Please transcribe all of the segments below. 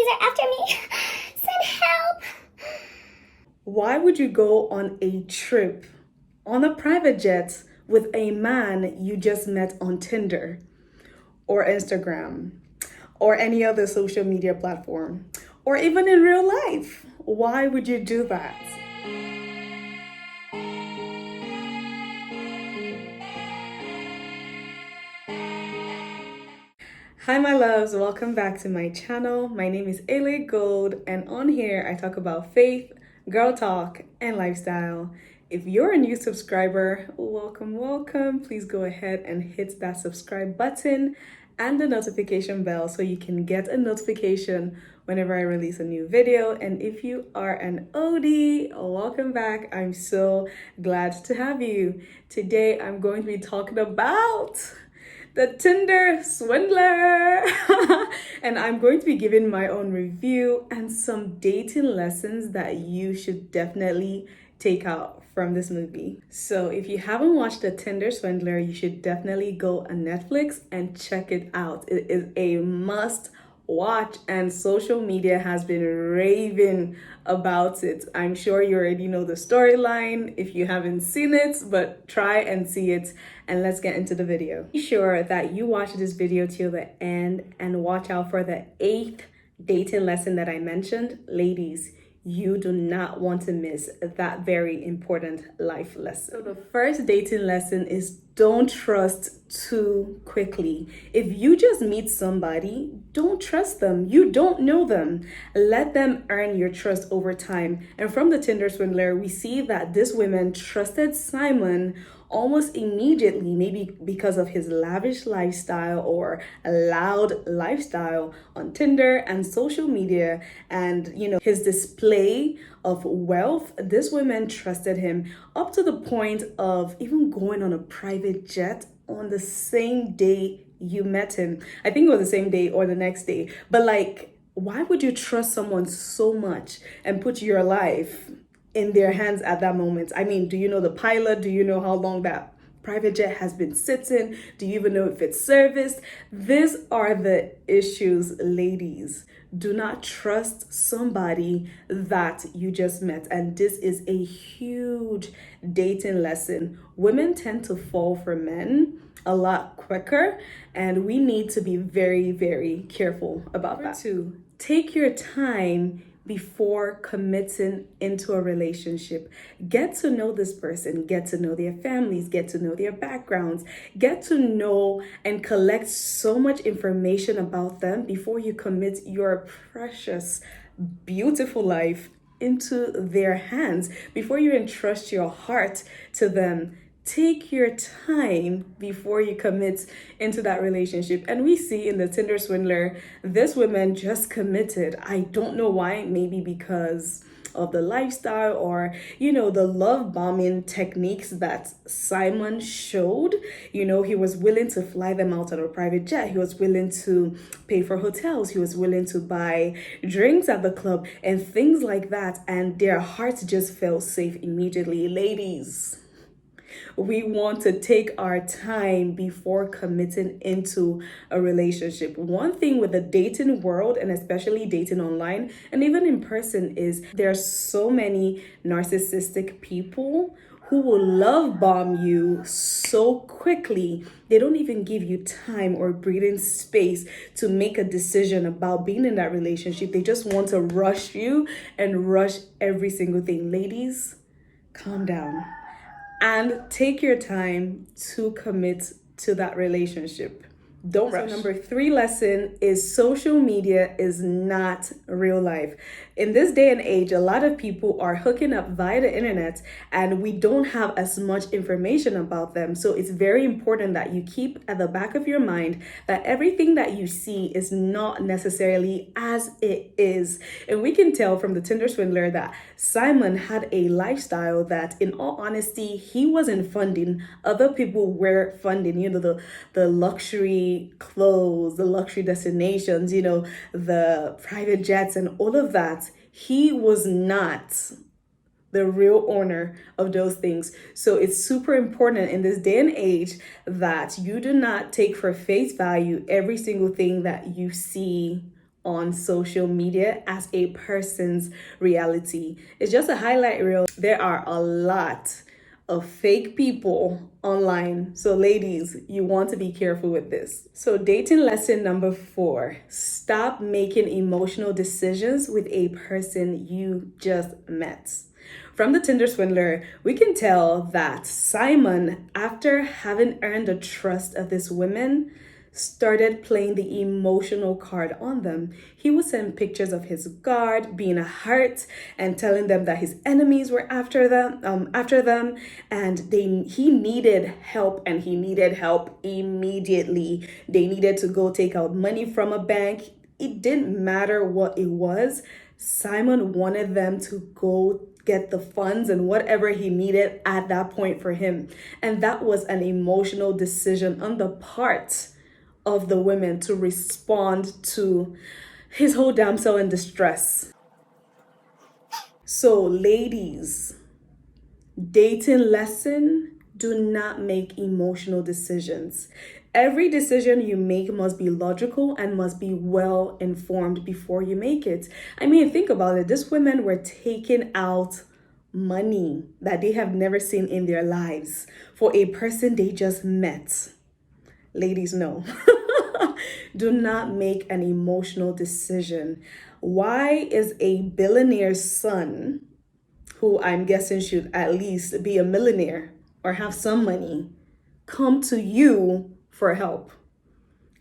police are after me. Send help. Why would you go on a trip on a private jet with a man you just met on Tinder or Instagram or any other social media platform or even in real life? Why would you do that? Hi my loves, welcome back to my channel. My name is Ele Gold and on here I talk about faith, girl talk, and lifestyle. If you're a new subscriber, welcome. Please go ahead and hit that subscribe button and the notification bell so you can get a notification whenever I release a new video. And if you are an OD, welcome back. I'm so glad to have you. Today I'm going to be talking about the Tinder Swindler. And I'm going to be giving my own review and some dating lessons that you should definitely take out from this movie. So if you haven't watched the Tinder Swindler, you should definitely go on Netflix and check it out. It is a must watch and social media has been raving about it. I'm sure you already know the storyline if you haven't seen it, but try and see it and let's get into the video. Be sure that you watch this video till the end and watch out for the 8th dating lesson that I mentioned. Ladies, you do not want to miss that very important life lesson. So the first dating lesson is don't trust too quickly. If you just meet somebody, don't trust them. You don't know them. Let them earn your trust over time. And from the Tinder Swindler, we see that this woman trusted Simon almost immediately, maybe because of his lavish lifestyle or a loud lifestyle on Tinder and social media, and his display of wealth. This woman trusted him up to the point of even going on a private jet on the same day you met him. I think it was the same day or the next day, but why would you trust someone so much and put your life in their hands at that moment? I mean, do you know the pilot? Do you know how long that private jet has been sitting? Do you even know if it's serviced? These are the issues, ladies. Do not trust somebody that you just met. And this is a huge dating lesson. Women tend to fall for men a lot quicker, and we need to be very, very careful about that. 2, take your time before committing into a relationship. Get to know this person, get to know their families, get to know their backgrounds, get to know and collect so much information about them before you commit your precious, beautiful life into their hands, before you entrust your heart to them. Take your time before you commit into that relationship. And we see in the Tinder Swindler, this woman just committed. I don't know why, maybe because of the lifestyle or, the love bombing techniques that Simon showed. He was willing to fly them out on a private jet. He was willing to pay for hotels. He was willing to buy drinks at the club and things like that. And their hearts just felt safe immediately. Ladies, we want to take our time before committing into a relationship. One thing with the dating world, and especially dating online and even in person, is there are so many narcissistic people who will love bomb you so quickly. They don't even give you time or breathing space to make a decision about being in that relationship. They just want to rush you and rush every single thing. Ladies, calm down and take your time to commit to that relationship. Don't rush. So number 3 lesson is social media is not real life. In this day and age, a lot of people are hooking up via the internet and we don't have as much information about them. So it's very important that you keep at the back of your mind that everything that you see is not necessarily as it is. And we can tell from the Tinder Swindler that Simon had a lifestyle that, in all honesty, he wasn't funding. Other people were funding, the luxury clothes, the luxury destinations, the private jets and all of that. He was not the real owner of those things. So it's super important in this day and age that you do not take for face value every single thing that you see on social media as a person's reality. It's just a highlight reel. There are a lot of fake people online. So ladies, you want to be careful with this. So dating lesson number 4, stop making emotional decisions with a person you just met. From the Tinder Swindler, we can tell that Simon, after having earned the trust of this woman, started playing the emotional card on them. He would send pictures of his guard being hurt and telling them that his enemies were after them, and he needed help, and he needed help immediately. They needed to go take out money from a bank. It didn't matter what it was. Simon wanted them to go get the funds and whatever he needed at that point for him. And that was an emotional decision on the part of the women to respond to his whole damsel in distress. So ladies, dating lesson, do not make emotional decisions. Every decision you make must be logical and must be well informed before you make it. I mean, think about it. These women were taking out money that they have never seen in their lives for a person they just met. Ladies, no. Do not make an emotional decision. Why is a billionaire's son, who I'm guessing should at least be a millionaire or have some money, come to you for help?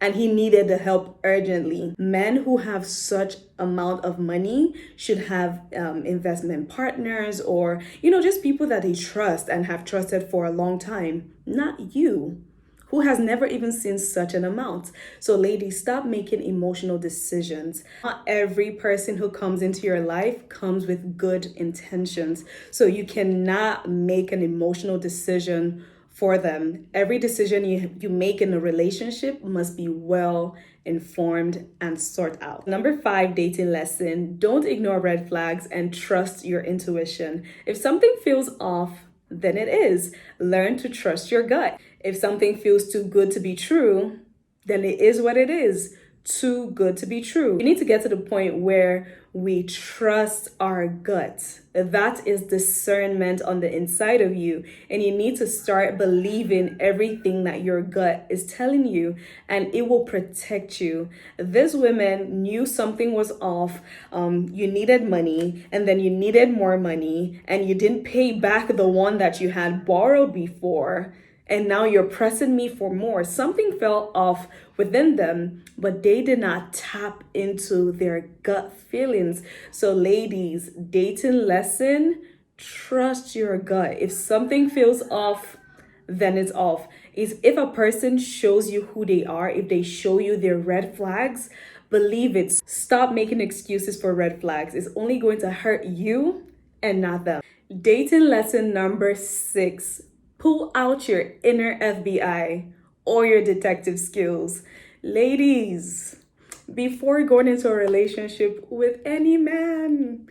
And he needed the help urgently. Men who have such amount of money should have investment partners, or just people that they trust and have trusted for a long time. Not you, who has never even seen such an amount. So ladies, stop making emotional decisions. Not every person who comes into your life comes with good intentions. So you cannot make an emotional decision for them. Every decision you make in a relationship must be well informed and sort out. Number 5 dating lesson, don't ignore red flags and trust your intuition. If something feels off, then it is. Learn to trust your gut. If something feels too good to be true, then it is what it is. Too good to be true. We need to get to the point where we trust our gut. That is discernment on the inside of you. And you need to start believing everything that your gut is telling you, and it will protect you. These women knew something was off. You needed money, and then you needed more money, and you didn't pay back the one that you had borrowed before. And now you're pressing me for more. Something fell off within them, but they did not tap into their gut feelings. So ladies, dating lesson, trust your gut. If something feels off, then it's off. If a person shows you who they are, if they show you their red flags, believe it. Stop making excuses for red flags. It's only going to hurt you and not them. Dating lesson number 6. Pull out your inner FBI or your detective skills. Ladies, before going into a relationship with any man,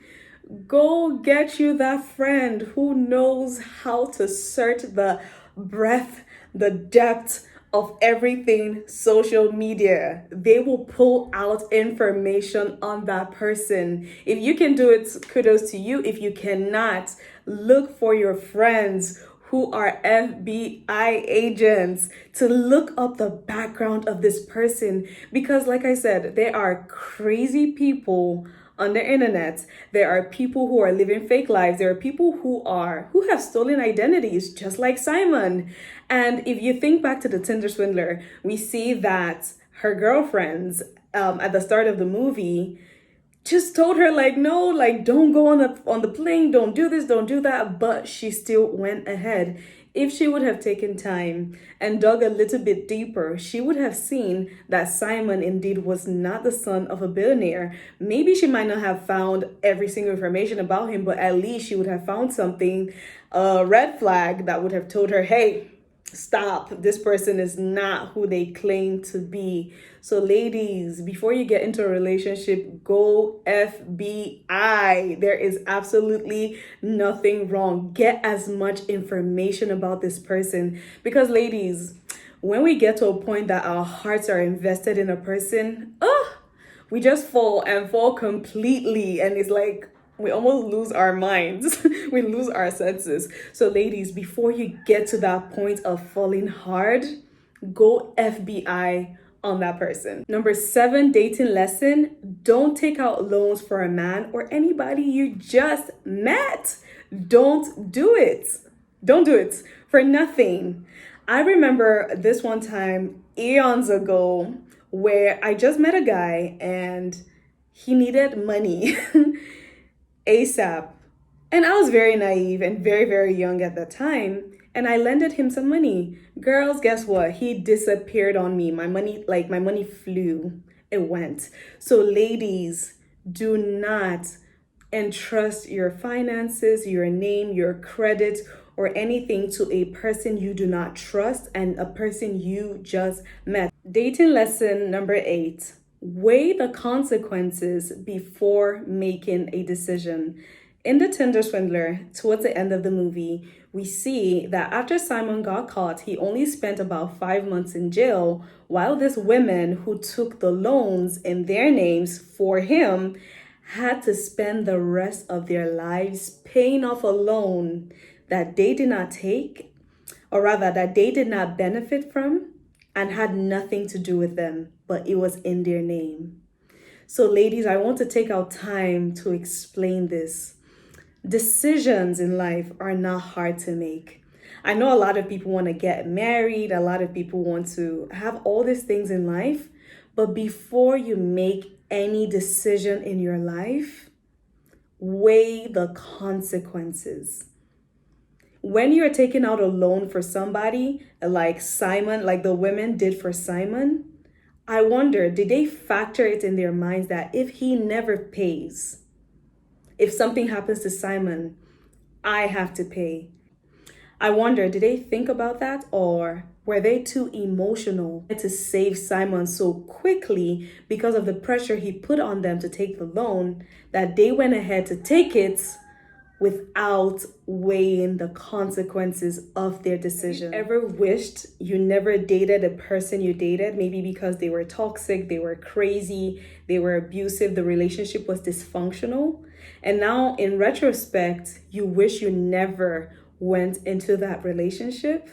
go get you that friend who knows how to search the breadth, the depth of everything social media. They will pull out information on that person. If you can do it, kudos to you. If you cannot, look for your friends who are FBI agents to look up the background of this person. Because like I said, there are crazy people on the internet. There are people who are living fake lives. There are people who have stolen identities, just like Simon. And if you think back to the Tinder Swindler, we see that her girlfriends at the start of the movie just told her no, don't go on the plane, don't do this, don't do that, but she still went ahead. If she would have taken time and dug a little bit deeper, she would have seen that Simon indeed was not the son of a billionaire. Maybe she might not have found every single information about him, but at least she would have found something, a red flag that would have told her, hey, stop, this person is not who they claim to be. So ladies, before you get into a relationship, go FBI. There is absolutely nothing wrong. Get as much information about this person, because ladies, when we get to a point that our hearts are invested in a person, we just fall and fall completely, and it's like we almost lose our minds. We lose our senses. So ladies, before you get to that point of falling hard, go FBI on that person. Number 7 dating lesson: don't take out loans for a man or anybody you just met. Don't do it. Don't do it for nothing. I remember this one time eons ago where I just met a guy and he needed money ASAP. And I was very naive and very, very young at the time. And I lended him some money. Girls, guess what? He disappeared on me. My money flew. It went. So ladies, do not entrust your finances, your name, your credit, or anything to a person you do not trust and a person you just met. Dating lesson number 8: weigh the consequences before making a decision. In the Tinder Swindler, towards the end of the movie, we see that after Simon got caught, he only spent about 5 months in jail, while this women who took the loans in their names for him had to spend the rest of their lives paying off a loan that they did not take, or rather that they did not benefit from and had nothing to do with them, but it was in their name. So ladies, I want to take our time to explain this. Decisions in life are not hard to make. I know a lot of people want to get married, a lot of people want to have all these things in life, but before you make any decision in your life, weigh the consequences. When you're taking out a loan for somebody, like Simon, like the women did for Simon, I wonder, did they factor it in their minds that if he never pays, if something happens to Simon, I have to pay? I wonder, did they think about that, or were they too emotional to save Simon so quickly because of the pressure he put on them to take the loan that they went ahead to take it without weighing the consequences of their decision? Ever wished you never dated a person you dated, maybe because they were toxic, they were crazy, they were abusive, the relationship was dysfunctional, and now in retrospect, you wish you never went into that relationship?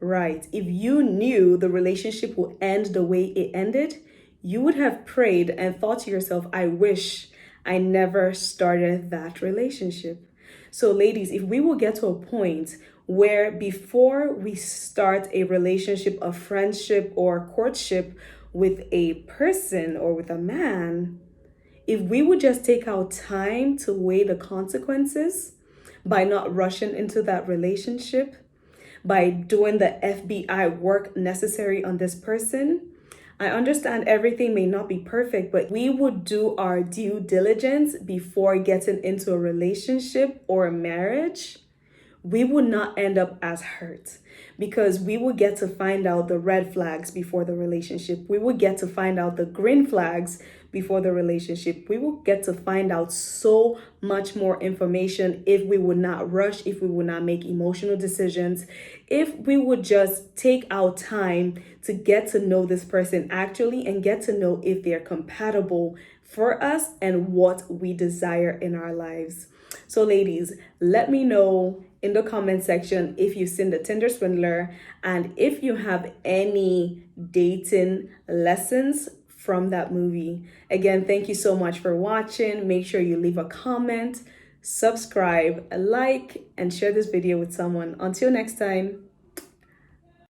Right. If you knew the relationship would end the way it ended, you would have prayed and thought to yourself, I wish I never started that relationship. So ladies, if we will get to a point where before we start a relationship, a friendship or courtship with a person or with a man, if we would just take our time to weigh the consequences by not rushing into that relationship, by doing the FBI work necessary on this person, I understand everything may not be perfect, but we would do our due diligence before getting into a relationship or a marriage, we would not end up as hurt, because we would get to find out the red flags before the relationship. We would get to find out the green flags before the relationship. We will get to find out so much more information if we would not rush, if we would not make emotional decisions, if we would just take our time to get to know this person actually and get to know if they're compatible for us and what we desire in our lives. So ladies, let me know in the comment section if you've seen the Tinder Swindler and if you have any dating lessons from that movie. Again, thank you so much for watching. Make sure you leave a comment, subscribe, like, and share this video with someone. Until next time.